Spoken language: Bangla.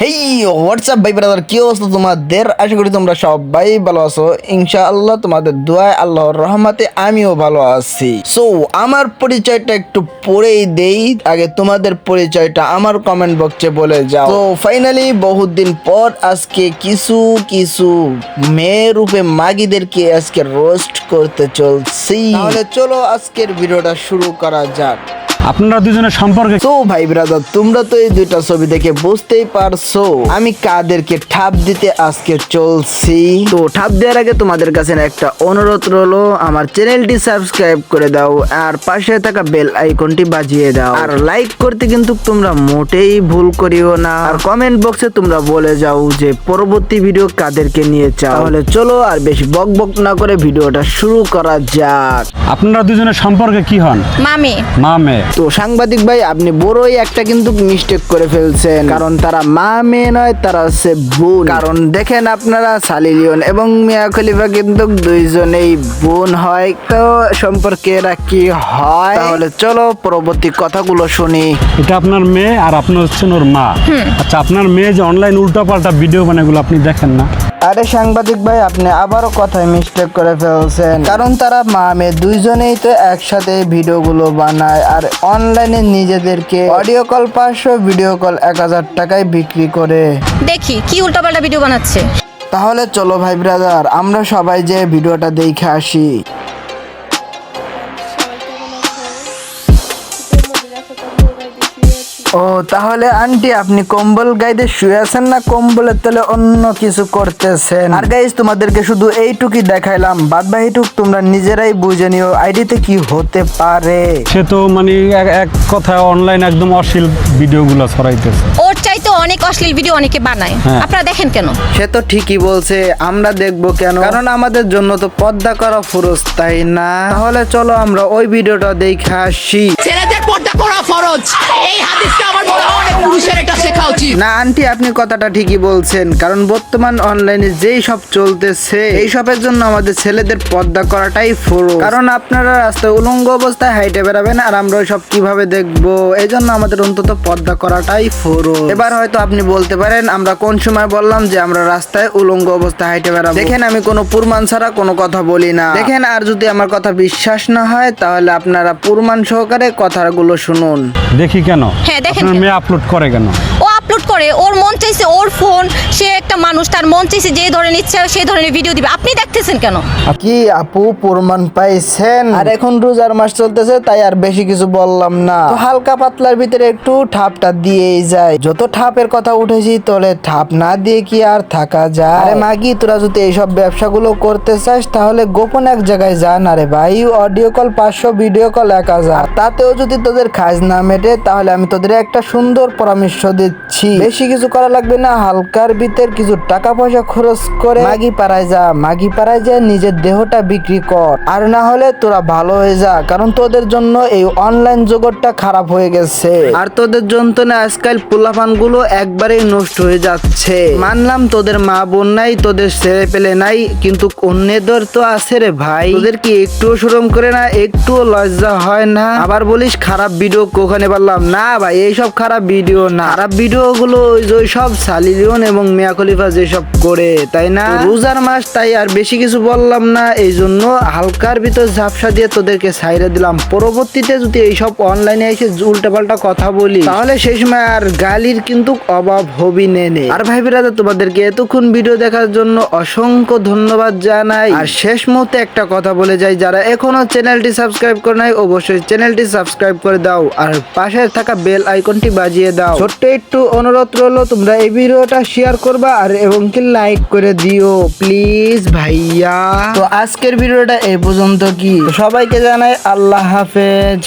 হেই হোয়াটসঅ্যাপ ভাই ব্রাদার, কি অবস্থা তোমাদের? আশা করি তোমরা সবাই ভালো আছো। ইনশাআল্লাহ তোমাদের দোয়ায় আল্লাহর রহমতে আমিও ভালো আছি। সো আমার পরিচয়টা একটু পড়েই দেই। আগে তোমাদের পরিচয়টা আমার কমেন্ট বক্সে বলে যাও। তো ফাইনালি বহুত দিন পর আজকে কিছু কিছু মেয়ে রূপে মাগিদেরকে আজকে রোস্ট করতে চলছি। তাহলে চলো আজকের ভিডিওটা শুরু করা যাক। আপনারা দুজনের সম্পর্কে তো ভাই ব্রাদার, তোমরা তো এই দুইটা ছবি দেখে বুঝতেই পারছো আমি কাদেরকে ঠাপ দিতে আজকে চলছি। তো ঠাপ দেওয়ার আগে তোমাদের কাছে একটা অনুরোধ রইলো, আমার চ্যানেলটি সাবস্ক্রাইব করে দাও আর পাশে থাকা বেল আইকনটি বাজিয়ে দাও। আর লাইক করতে কিন্তু তোমরা মোটেই ভুল করিও না। আর কমেন্ট বক্সে তোমরা বলে যাও যে পরবর্তী ভিডিও কাদেরকে নিয়ে চাও। তাহলে চলো আর বেশি বক বক না করে ভিডিওটা শুরু করা যাক। আপনারা দুজনের সম্পর্কে কি হন? মামি। মামে। তো সাংবাদিক ভাই, আপনি বড়ই একটা কিন্তু মিস্টেক করে ফেলছেন, কারণ তারা মা মেয়ে নয়, তারা হচ্ছে বোন। কারণ দেখেন আপনারা সালি লিওন এবং মিয়া খলিফা কিন্তু দুইজনেই বোন হয়। তো সম্পর্কে এরা কি হয়? তাহলে চলো পরবর্তী কথাগুলো শুনি। এটা আপনার মেয়ে আর আপনি হচ্ছেন ওর মা। আচ্ছা, আপনার মেয়ে যে অনলাইন উল্টাপাল্টা ভিডিও বানায়, এগুলো আপনি দেখেন না? আরে সাংবাদিক ভাই, আপনি আবারও কথায় মিস্টেক করে ফেলছেন, কারণ তারা মা মেয়ে দুইজনেই তো একসাথে ভিডিওগুলো বানায় আর অনলাইনে নিজেদেরকে অডিও কল 500, ভিডিও কল 1000 টাকায় বিক্রি করে। দেখি কি উল্টাপাল্টা ভিডিও বানাচ্ছে। তাহলে চলো ভাই ব্রাদার, আমরা সবাই যে ভিডিওটা দেখে আসি। ও তাহলে আন্টি, আপনি কম্বল গাইতে শুয়ে আছেন না কম্বলের তলে অন্য কিছু করতেছেন? আর গাইস, তোমাদেরকে শুধু এইটুকুই দেখাইলাম, বাদ বাকিটুক তোমরা নিজেরাই বুঝে নিও আইডিতে কি হতে পারে। সে তো মানে এক কথায় অনলাইন একদম অশ্লীল ভিডিওগুলো ছড়াইতেছে। ওর চাইতে অনেক অশ্লীল ভিডিও অনেকে বানায়, হ্যাঁ। আপনারা দেখেন কেন? সে তো ঠিকই বলছে, আমরা দেখবো কেন? কারণ আমাদের জন্য তো পর্দা করা ফরজ, তাই না? তাহলে চলো আমরা ওই ভিডিওটা দেখে আসি। ছেলেদের পর্দা করা ফরজ, এই হাদিসটা আমার মনে হয় অনেক পুরুষের এটা শেখা উচিত। না আন্টি, আপনি কথাটা ঠিকই বলছেন, কারণ বর্তমান অনলাইনে যেই সব চলতেছে এই সবের জন্য আমাদের ছেলেদের পর্দা করাটাই ফরজ। কারণ আপনারা রাস্তায় উলঙ্গ অবস্থায় হাইটে বেড়াবেন আর আমরা ওই সব কিভাবে দেখবো? এই জন্য আমাদের অন্তত পর্দা করাটাই ফরজ। এবার হয়তো আপনি বলতে পারেন, আমরা কোন সময় বললাম যে আমরা রাস্তায় উলঙ্গ অবস্থায় হাইটে বেড়াবো? দেখেন, আমি কোনো প্রমাণ ছাড়া কোনো কথা বলি না। দেখেন, আর যদি আমার কথা বিশ্বাস না হয় তাহলে আপনারা প্রমাণ সহকারে কথাগুলো শুনুন। দেখি কেন? হ্যাঁ, দেখেন আপনার কেন? মেয়ে আপলোড করে কেন? ও আপলোড করে, ওর মন চাইছে, ওর ফোন, সে একটা মানুষ, তার মন চাইছে যে ধরনের ইচ্ছা সেই ধরনের ভিডিও দিবে। আপনি দেখতেছেন কেন? কি আপু, প্রমাণ পাইছেন? আর এখন রোজার মাস চলতেছে, তাই আর বেশি কিছু বললাম না। তো হালকা পাতলার ভিতরে একটু ঠাপটা দিয়েই যায়। যত ঠাপের কথা উঠেছি, তোলে ঠাপ না দিয়ে কি আর থাকা যায়? আরে মাগি, তোরা যদি এইসব ব্যবসাগুলো করতে চাস তাহলে গোপন এক জায়গায় যা না রে ভাই। Audio call 500, video call 1000। তাতেও যদি তোদের খাজ না মেটে তাহলে আমি তোদের একটা সুন্দর পরামর্শ দিচ্ছি। বেশি কিছু করা লাগবে না, হালকার ভিতর কিছু টাকা পয়সা খরচ করে মাগি পাড়ায় যা। মাগি পাড়ায় যা নিজের দেহটা বিক্রি কর, আর না হলে তোরা ভালো হয়ে যা। কারণ তোদের জন্য এই অনলাইন জগৎটা খারাপ হয়ে গেছে, আর তোদের যন্ত্রণা আজকাল পোলাপান গুলো একবারেই নষ্ট হয়ে যাচ্ছে। মানলাম তোদের মা বোন নাই, তোদের ছেলে পেলে নাই, কিন্তু অন্যদের তো আছে রে ভাই। তোদের কি একটুও শরম করে না? একটুও লজ্জা হয় না? আবার বলিস খারাপ ভিডিও কোখানে বললাম? না ভাই, এইসব খারাপ ভিডিও না। খারাপ ভিডিও গুলো ওই সব সালি লিওন এবং মিয়া খলিফা যেসব করে, তাই না? রোজার মাস, তাই আর বেশি কিছু বললাম না। এই জন্য হালকার ভিতর ঝাপসা দিয়ে তোদেরকে সাইরে দিলাম। পরবর্তীতে যদি এইসব অনলাইনে এসে উল্টাপাল্টা কথা বলি তাহলে সেই সময় আর গালির কিন্তু অভাব হবি নেনে। আর ভাই বিরাদা, তোমাদেরকে এতক্ষণ ভিডিও দেখার জন্য অসংখ্য ধন্যবাদ জানাই। আর শেষ মুহূর্তে একটা কথা বলে যাই, যারা এখনো চ্যানেলটি সাবস্ক্রাইব করে নাই অবশ্যই চ্যানেলটি সাবস্ক্রাইব করে দাও আর পাশে থাকা বেল আইকনটি বাজিয়ে দাও। ছোট্ট একটু অনুরোধ রইলো, তোমরা এই ভিডিওটা শেয়ার করবা আর এবং কি লাইক করে দিও প্লিজ ভাইয়া। তো আজকের ভিডিওটা এই পর্যন্ত। কি সবাইকে জানাই আল্লাহ হাফেজ।